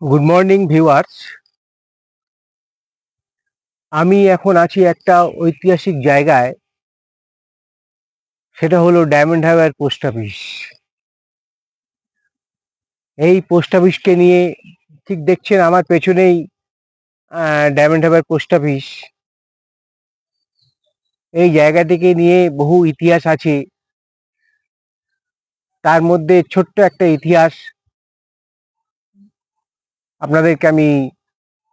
Good morning viewers. আমি এখন আছি একটা ঐতিহাসিক জায়গায়, সেটা হলো ডায়মন্ড হারবার পোস্ট অফিস। এই পোস্ট অফিসকে নিয়ে ঠিক দেখছেন আমার পেছনেই ডায়মন্ড হারবার পোস্ট অফিস। এই জায়গাটিকে নিয়ে বহু ইতিহাস আছে, তার মধ্যে ছোট্ট একটা ইতিহাস আপনাদেরকে আমি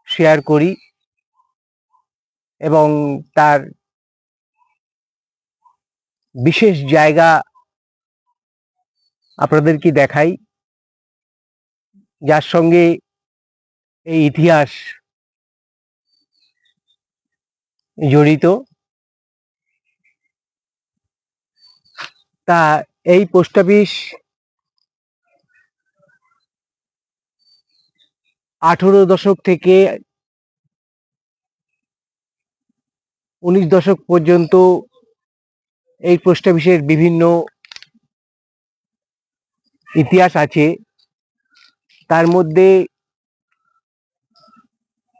শেয়ার করি এবং তার বিশেষ জায়গা আপনাদেরকে দেখাই, যার সঙ্গে এই ইতিহাস জড়িত। তা এই পোস্ট অফিস 18 দশক থেকে 19 দশক পর্যন্ত এই পোস্ট অফিসের বিভিন্ন ইতিহাস আছে। তার মধ্যে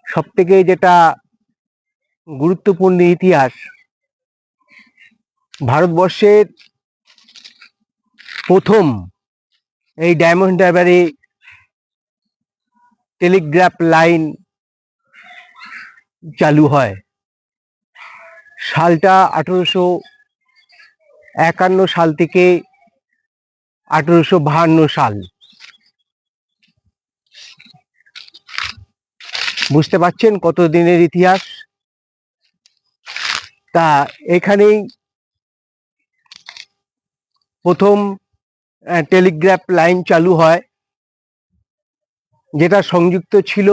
সবথেকে যেটা গুরুত্বপূর্ণ ইতিহাস, ভারতবর্ষের প্রথম এই ডায়মন্ড হারবারে টেলিগ্রাফ লাইন চালু হয়। সালটা 1851 সাল থেকে 1852 সাল। বুঝতে পারছেন কত দিনের ইতিহাস। তা এখানেই প্রথম টেলিগ্রাফ লাইন চালু হয়, যেটা সংযুক্ত ছিল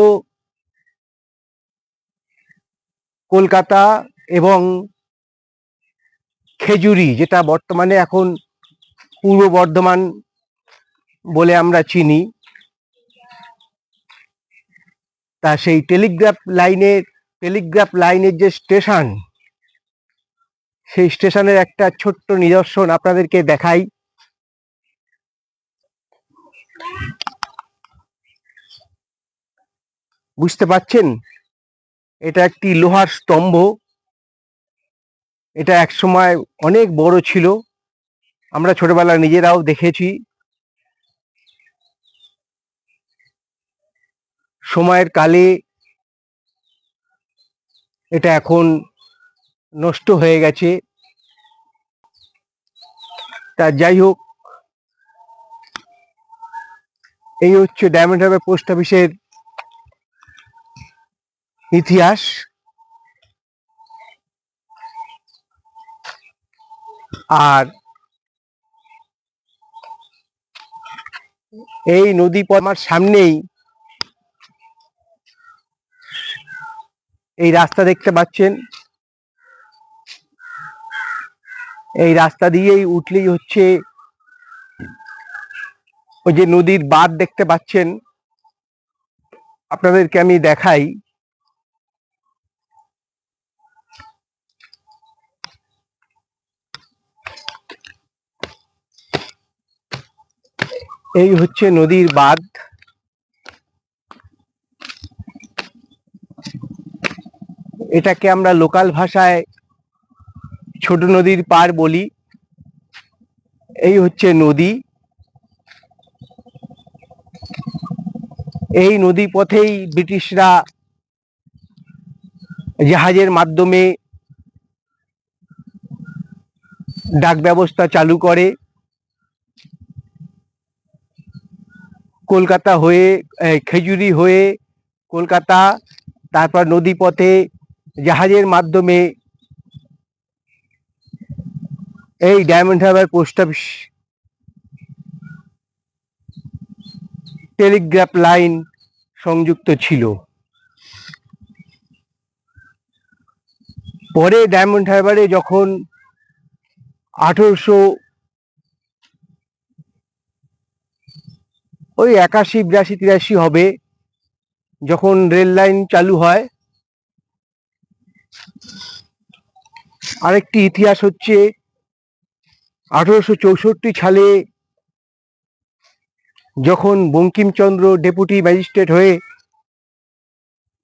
কলকাতা এবং খেজুরি, যেটা বর্তমানে এখন পূর্ব বর্ধমান বলে আমরা চিনি। তা সেই টেলিগ্রাফ লাইনের যে স্টেশন, সেই স্টেশনের একটা ছোট্ট নিদর্শন আপনাদেরকে দেখাই। বুঝতে পারছেন, এটা একটি লোহার স্তম্ভ। এটা একসময় অনেক বড় ছিল, আমরা ছোটবেলায় নিজেরাও দেখেছি। সময়ের কালে এটা এখন নষ্ট হয়ে গেছে। তা যাই হোক, এই হচ্ছে ডায়মন্ড হারবার পোস্ট অফিসের ইতিহাস। আর এই নদী আমার সামনেই এই রাস্তা দেখতে পাচ্ছেন। এই রাস্তা দিয়েই উঠলেই হচ্ছে ওই যে নদীর বাঁধ দেখতে পাচ্ছেন, আপনাদেরকে আমি দেখাই। এই হচ্ছে নদীর বাঁধ। এটাকে আমরা লোকাল ভাষায় ছোট নদীর পার বলি। এই হচ্ছে নদী। এই নদী পথেই ব্রিটিশরা জাহাজের মাধ্যমে ডাক ব্যবস্থা চালু করে। কলকাতা হয়ে, খেজুরি হয়ে কলকাতা, তারপর নদী পথে জাহাজের মাধ্যমে এই diamond Harbour post office Telegraph line সংযুক্ত ছিল। পরে ডায়মন্ড হারবারে যখন 1881, 82, 83 হবে, যখন রেল লাইন চালু হয়। আরেকটি ইতিহাস হচ্ছে 1864 সালে যখন বঙ্কিমচন্দ্র ডেপুটি ম্যাজিস্ট্রেট হয়ে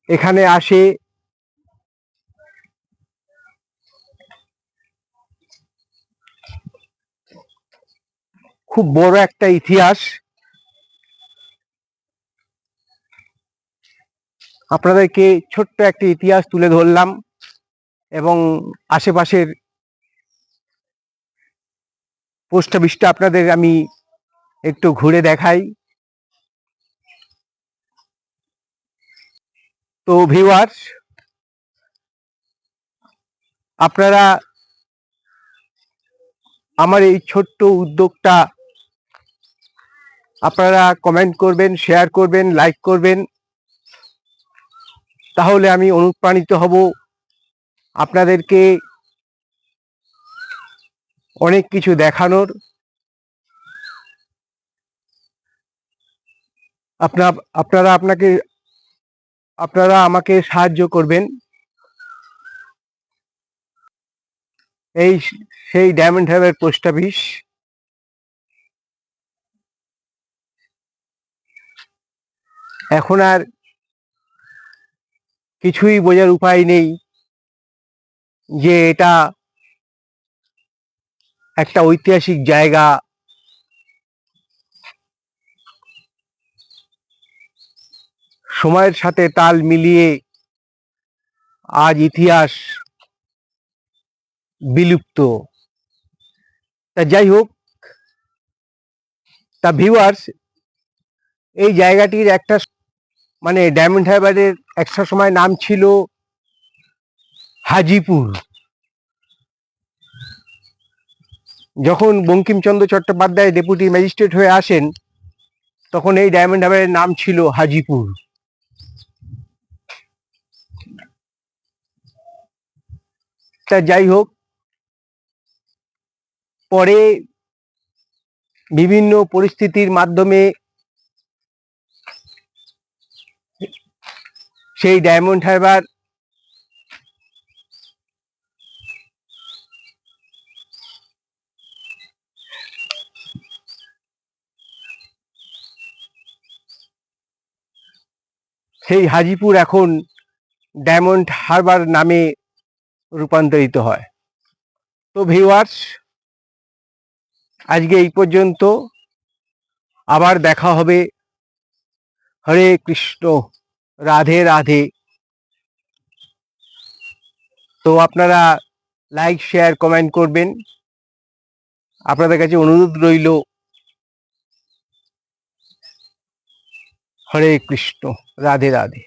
এখানে আসে, খুব বড় একটা ইতিহাস আপনাদেরকে ছোট্ট একটি ইতিহাস তুলে ধরলাম এবং আশেপাশের পোস্ট অফিসটা আপনাদের আমি একটু ঘুরে দেখাই। তো ভিউয়ার্স, আপনারা আমার এই ছোট্ট উদ্যোগটা আপনারা কমেন্ট করবেন, শেয়ার করবেন, লাইক করবেন, তাহলে আমি অনুপ্রাণিত হব আপনাদেরকে অনেক কিছু দেখানোর। আপনারা আমাকে সাহায্য করবেন। এই সেই ডায়মন্ড হারবার পোস্ট অফিস। এখন আর কিছুই বোঝার উপায় নেই যে এটা একটা ঐতিহাসিক জায়গা। সময়ের সাথে তাল মিলিয়ে আজ ইতিহাস বিলুপ্ত। তা যাই হোক, তা ভিউয়ার্স, এই জায়গাটির একটা ডায়মন্ড হারবারের একটা সময় নাম ছিল হাজিপুর। যখন বঙ্কিমচন্দ্র চট্টোপাধ্যায় ডেপুটি ম্যাজিস্ট্রেট হয়ে আসেন, তখন এই ডায়মন্ড হারবারের নাম ছিল হাজিপুর। তা যাই হোক, পরে বিভিন্ন পরিস্থিতির মাধ্যমে সেই ডায়মন্ড হারবার সেই হাজিপুর এখন ডায়মন্ড হারবার নামে রূপান্তরিত হয়। তো ভিউয়ার্স, আজকে এই পর্যন্ত। আবার দেখা হবে। হরে কৃষ্ণ, রাধে রাধে। তো আপনারা লাইক, শেয়ার, কমেন্ট করবেন। আপনাদের কাছে অনুরোধ রইল। হরে কৃষ্ণ, রাধে রাধে।